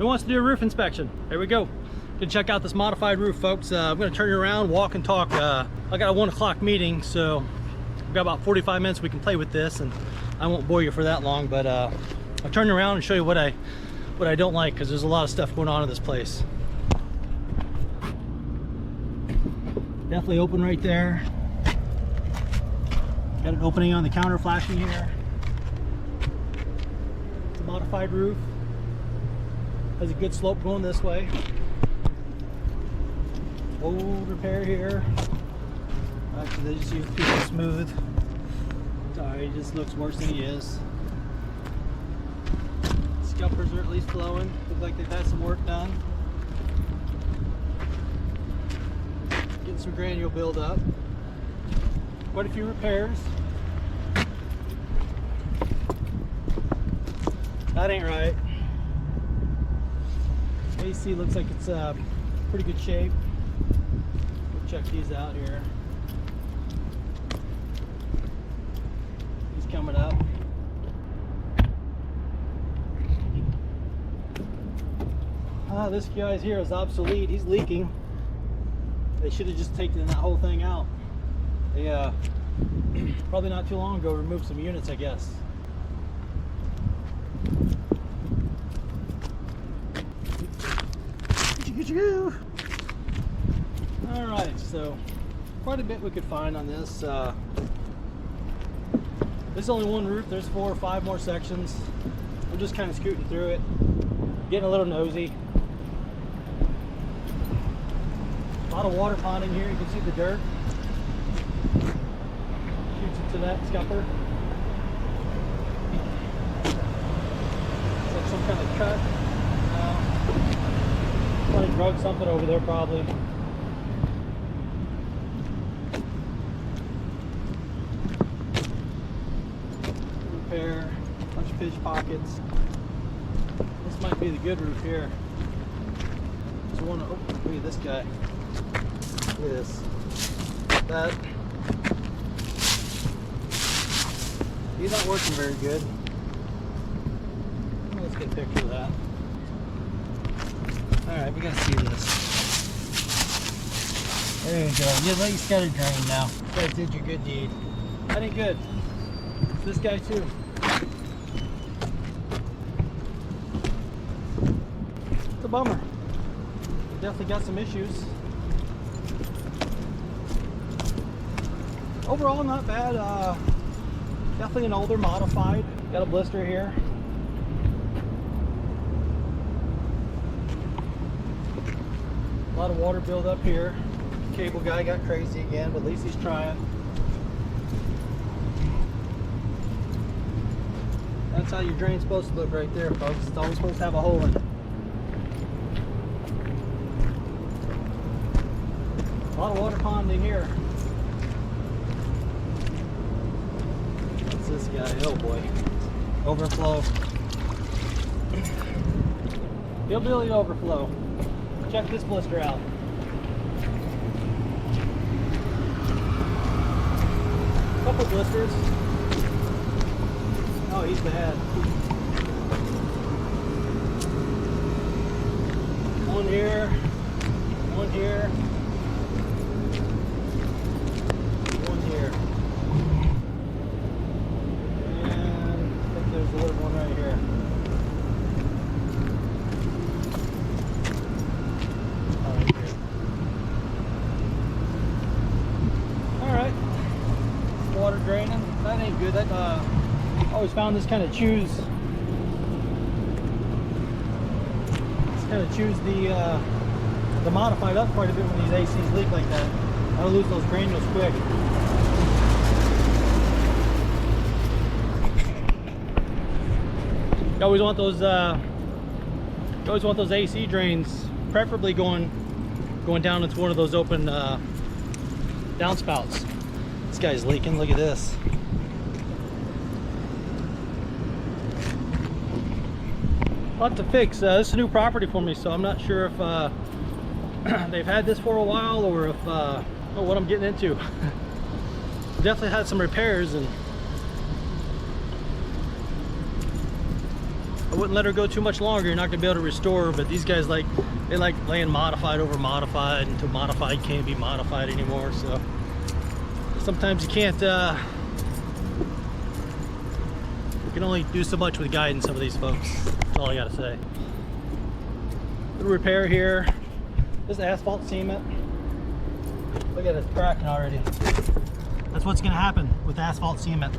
Who wants to do a roof inspection? Here we go. Gonna check out this modified roof, folks. I'm gonna turn you around, walk and talk. I got a 1 o'clock meeting, so we've got about 45 minutes we can play with this, and I won't bore you for that long, but I'll turn you around and show you what I don't like, because there's a lot of stuff going on in this place. Definitely open right there. Got an opening on the counter flashing here. It's a modified roof. Has a good slope going this way. Old repair here. Actually, they just use people smooth. Sorry, he just looks worse than he is. Scuppers are at least flowing. Look like they've had some work done. Getting some granule build-up. Quite a few repairs. That ain't right. AC looks like it's pretty good shape. We'll check these out here. He's coming up. This guy's here is obsolete. He's leaking. They should have just taken that whole thing out. They probably not too long ago removed some units, I guess. Alright, so quite a bit we could find on this. This is only one roof. There's 4 or 5 more sections. I'm just kind of scooting through it, getting a little nosy. A lot of water ponding here. You can see the dirt. Shoots into that scupper. It's like some kind of cut. Somebody drug something over there probably. Repair, bunch of fish pockets. This might be the good roof here. Just want to look at this guy. Look at this. That. He's not working very good. Let's get a picture of that. Alright, we gotta see this. There you go. You at least got a drain now. That did your good deed. That ain't good. It's this guy too. It's a bummer. Definitely got some issues. Overall, not bad. Definitely an older modified. Got a blister here. A lot of water build up here. Cable guy got crazy again, but at least he's trying. That's how your drain's supposed to look right there, folks. It's always supposed to have a hole in it. A lot of water ponding here. What's this guy? Oh boy. Overflow. Hillbilly overflow. Check this blister out. Couple blisters. Oh, he's bad. One here. One here. One here. And I think there's a little one right here. Water draining. That ain't good. That I always found this kind of chews. This kind of chews the modified up quite a bit when these ACs leak like that. I'll lose those granules quick. You always want those AC drains, preferably going down into one of those open downspouts. This guy's leaking. Look at this. A lot to fix. This is a new property for me, so I'm not sure if they've had this for a while or if what I'm getting into. Definitely had some repairs, and I wouldn't let her go too much longer. You're not gonna be able to restore her, but these guys they like laying modified over modified until modified can't be modified anymore. So sometimes you can't, you can only do so much with guiding some of these folks. That's all I gotta say. Little repair here. This asphalt cement. Look at it, it's cracking already. That's what's gonna happen with asphalt cement.